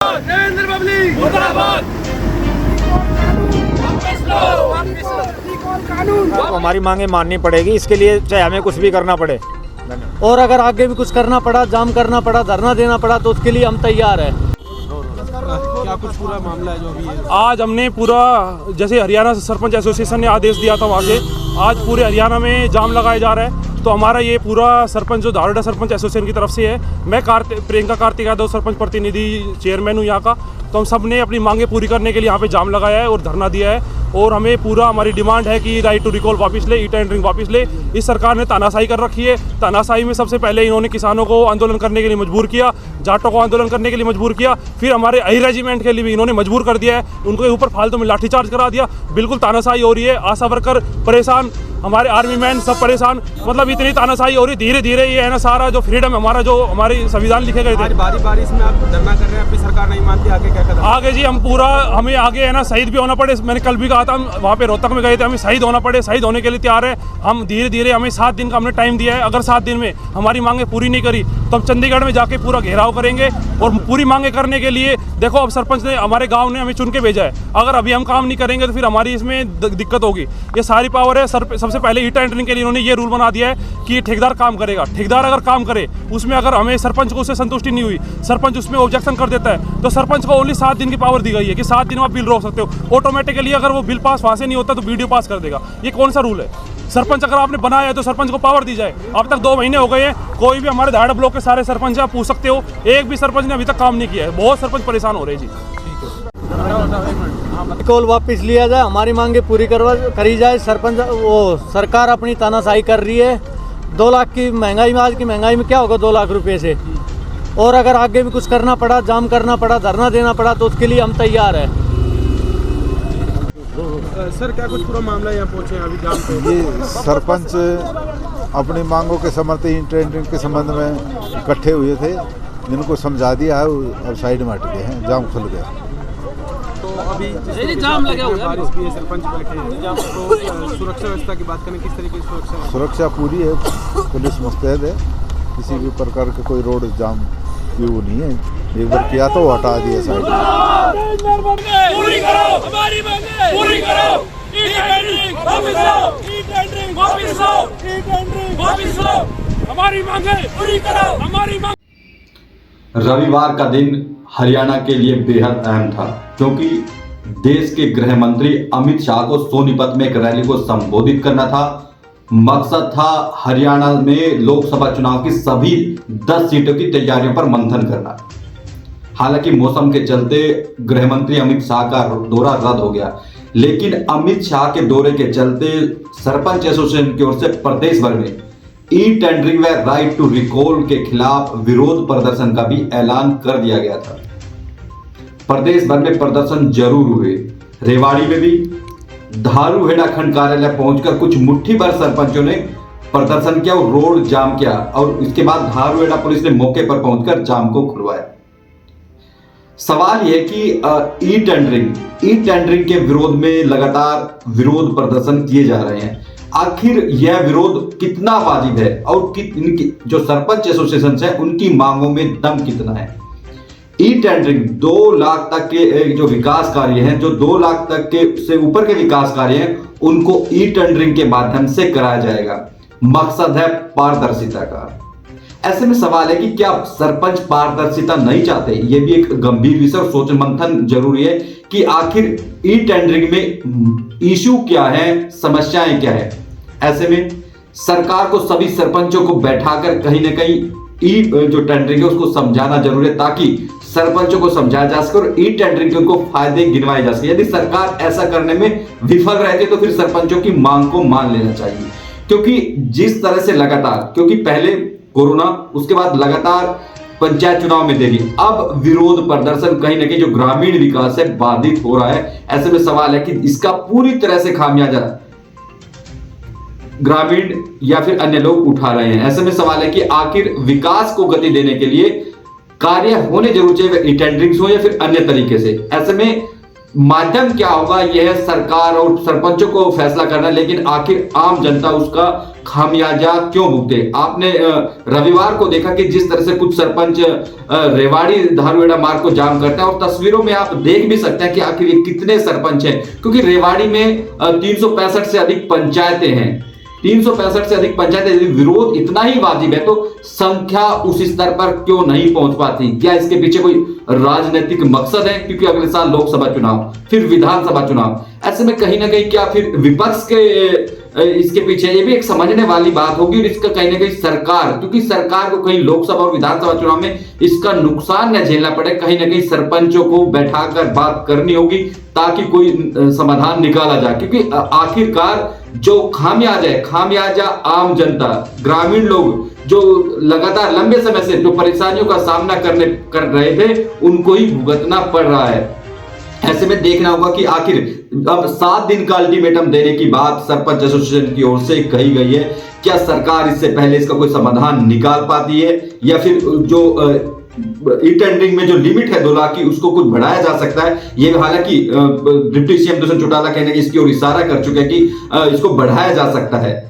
Narendra public मुर्दाबाद। तो हमारी मांगे माननी पड़ेगी, इसके लिए चाहे हमें कुछ भी करना पड़े। और अगर आगे भी कुछ करना पड़ा, जाम करना पड़ा, धरना देना पड़ा, तो उसके लिए हम तैयार हैं। क्या कुछ पूरा मामला है जो अभी है? आज हमने पूरा, जैसे हरियाणा सरपंच एसोसिएशन ने आदेश दिया था वहाँ से, आज पूरे हरियाणा में जाम लगाया जा रहा है। तो हमारा ये पूरा सरपंच जो धारोड़ा सरपंच एसोसिएशन की तरफ से है, मैं प्रियंका कार्तिक यादव सरपंच प्रतिनिधि चेयरमैन हूँ यहाँ का। तो हम सब ने अपनी मांगे पूरी करने के लिए यहाँ पे जाम लगाया है और धरना दिया है। और हमें पूरा, हमारी डिमांड है कि राइट टू रिकॉल वापस ले, ई टेंडरिंग वापस ले। इस सरकार ने तानाशाही कर रखी है। तानाशाही में सबसे पहले इन्होंने किसानों को आंदोलन करने के लिए मजबूर किया, जाटों को आंदोलन करने के लिए मजबूर किया, फिर हमारे आई रेजिमेंट के लिए भी इन्होंने मजबूर कर दिया है। उनके ऊपर फालतू में लाठीचार्ज करा दिया। बिल्कुल तानाशाही हो रही है। आशा वर्कर परेशान, हमारे आर्मी मैन सब परेशान। मतलब इतनी तानाशाही हो रही, धीरे धीरे ये है ना, सारा जो फ्रीडम हमारा, जो हमारे संविधान लिखे गए थे। बारिश में आप धरना कर रहे हैं, अभी सरकार नहीं मानती, आगे क्या कदम? आगे जी हम पूरा, हमें आगे है ना शहीद भी होना पड़े। मैंने कल भी कहा था, हम वहाँ पे रोहतक में गए थे, हमें शहीद होना पड़े, शहीद होने के लिए तैयार है हम। धीरे धीरे, हमें 7 दिन का हमने टाइम दिया है। अगर 7 दिन में हमारी मांगे पूरी नहीं करी तो हम चंडीगढ़ में जाके पूरा घेराव करेंगे। और पूरी मांगे करने के लिए देखो, अब सरपंच ने, हमारे गाँव ने हमें चुन के भेजा है। अगर अभी हम काम नहीं करेंगे तो फिर हमारी इसमें दिक्कत होगी। ये सारी पावर है सबसे पहले ई टेंडरिंग के लिए इन्होंने ये रूल बना दिया है कि ठेकेदार काम करेगा। ठेकेदार अगर काम करे, उसमें अगर हमें सरपंच को उससे संतुष्टि नहीं हुई, सरपंच उसमें ऑब्जेक्शन कर देता है, तो सरपंच को ओनली 7 दिन की पावर दी गई है कि 7 दिन में आप बिल रोक सकते हो। ऑटोमेटिकली अगर वो बिल पास वहाँ से नहीं होता तो वीडियो पास कर देगा। ये कौन सा रूल है? सरपंच अगर आपने बनाया है तो सरपंच को पावर दी जाए। अब तक 2 महीने हो गए हैं, कोई भी, हमारे धाड़ा ब्लॉक के सारे सरपंच आप पूछ सकते हो, एक भी सरपंच ने अभी तक काम नहीं किया है। बहुत सरपंच परेशान हो रहे हैं जी। रिकॉल वापस लिया जाए, हमारी मांगे पूरी करी जाए। सरपंच, वो सरकार अपनी तानाशाही कर रही है। 2 लाख की महंगाई में, आज की महंगाई में क्या होगा 2 लाख रुपए से? और अगर आगे भी कुछ करना पड़ा, जाम करना पड़ा, धरना देना पड़ा, तो उसके लिए हम तैयार हैं। सर, क्या कुछ पूरा मामला यहाँ पहुँचे अभी जाम पे? ये सरपंच अपनी मांगों के समर्थन ई टेंडरिंग के संबंध में इकट्ठे हुए थे, जिनको समझा दिया है, अब साइड में हट गए हैं, जाम खुल गया। तो अभी जाम लगा हुआ है, बारिश भी है, सरपंच बैठे हैं, तो सुरक्षा व्यवस्था की बात करें, किस तरीके की सुरक्षा पूरी है, पुलिस मुस्तैद है, किसी भी प्रकार का कोई रोड जाम की वो नहीं है। एक बार किया तो हटा दिया साइड में। पूरी करो हमारी मांगे, पूरी करो। ई टेंडरिंग वापस लो, ई टेंडरिंग वापस लो, ई टेंडरिंग वापस लो, हमारी मांगे पूरी करो, हमारी मांग। रविवार का दिन हरियाणा के लिए बेहद अहम था, क्योंकि देश के गृह मंत्री अमित शाह को सोनीपत में एक रैली को संबोधित करना था। मकसद था हरियाणा में लोकसभा चुनाव की सभी 10 सीटों की तैयारियों पर मंथन करना। हालांकि मौसम के चलते गृह मंत्री अमित शाह का दौरा रद्द हो गया, लेकिन अमित शाह के दौरे के चलते सरपंच एसोसिएशन की ओर से प्रदेश भर में ई टेंडरिंग व राइट टू रिकॉल के खिलाफ विरोध प्रदर्शन का भी ऐलान कर दिया गया था। प्रदेश भर में प्रदर्शन जरूर हुए। रेवाड़ी में भी धारूहेड़ा खंड कार्यालय पहुंचकर कुछ मुट्ठी भर सरपंचों ने प्रदर्शन किया और रोड जाम किया, और इसके बाद धारूहेड़ा पुलिस ने मौके पर पहुंचकर जाम को खुलवाया। सवाल यह कि ई टेंडरिंग के विरोध में लगातार विरोध प्रदर्शन किए जा रहे हैं। आखिर यह विरोध कितना वाजिब है और इनकी जो सरपंच एसोसिएशन है उनकी मांगों में दम कितना है? ई टेंडरिंग 2 लाख तक के जो विकास कार्य हैं, जो 2 लाख तक के से ऊपर के विकास कार्य हैं, उनको ई टेंडरिंग के माध्यम से कराया जाएगा। मकसद है पारदर्शिता का। ऐसे में सवाल है कि क्या सरपंच पारदर्शिता नहीं चाहते? यह भी एक गंभीर विषय और सोच मंथन जरूरी है कि आखिर ई टेंडरिंग में इशू क्या है, समस्याएं क्या है। ऐसे में सरकार को सभी सरपंचों को बैठाकर कहीं ना कहीं ई जो टेंडरिंग है उसको समझाना जरूरी है, ताकि सरपंचों को समझाया जा सके और ई टेंडरिंग के उनको फायदे गिनवाए जा सके। यदि सरकार ऐसा करने में विफल रहती है तो फिर सरपंचों की मांग को मान लेना चाहिए, क्योंकि जिस तरह से लगातार, क्योंकि पहले कोरोना, उसके बाद लगातार पंचायत चुनाव में देरी, अब विरोध प्रदर्शन कहीं ना कहीं जो ग्रामीण विकास है बाधित हो रहा है। ऐसे में सवाल है कि इसका पूरी तरह से खामियाजा ग्रामीण या फिर अन्य लोग उठा रहे हैं। ऐसे में सवाल है कि आखिर विकास को गति देने के लिए कार्य होने जरूर चाहिए, ई टेंडरिंग हो या फिर अन्य तरीके से। ऐसे में माध्यम क्या होगा यह सरकार और सरपंचों को फैसला करना है, लेकिन आखिर आम जनता उसका खामियाजा क्यों भुगते। आपने रविवार को देखा कि जिस तरह से कुछ सरपंच रेवाड़ी धारूहेड़ा मार्ग को जाम करते हैं, और तस्वीरों में आप देख भी सकते हैं कि आखिर ये कितने सरपंच हैं, क्योंकि रेवाड़ी में 365 से अधिक पंचायतें हैं। 365 से अधिक पंचायतें, यदि विरोध इतना ही वाजिब है तो संख्या उस स्तर पर क्यों नहीं पहुंच पाती। क्या इसके पीछे कोई राजनीतिक मकसद है, क्योंकि अगले साल लोकसभा चुनाव, फिर विधानसभा चुनाव, ऐसे में कहीं ना कहीं क्या फिर विपक्ष के इसके पीछे, ये भी एक समझने वाली बात होगी। और इसका कहीं ना कहीं सरकार, क्योंकि सरकार को कहीं लोकसभा और विधानसभा चुनाव में इसका नुकसान न झेलना पड़े, कहीं ना कहीं सरपंचों को बैठाकर बात करनी होगी ताकि कोई समाधान निकाला जाए। क्योंकि आखिरकार जो खामियाजा आम जनता, ग्रामीण लोग जो लगातार लंबे समय से जो परेशानियों का सामना कर रहे थे, उनको ही भुगतना पड़ रहा है। ऐसे में देखना होगा कि आखिर अब 7 दिन का अल्टीमेटम देने की बात सरपंच एसोसिएशन की ओर से कही गई है। क्या सरकार इससे पहले इसका कोई समाधान निकाल पाती है, या फिर जो ई टेंडरिंग में जो लिमिट है 2 लाख की, उसको कुछ बढ़ाया जा सकता है। ये हालांकि डिप्टी सीएम दुष्यंत चौटाला कहने की इसकी ओर इशारा कर चुके हैं कि इसको बढ़ाया जा सकता है।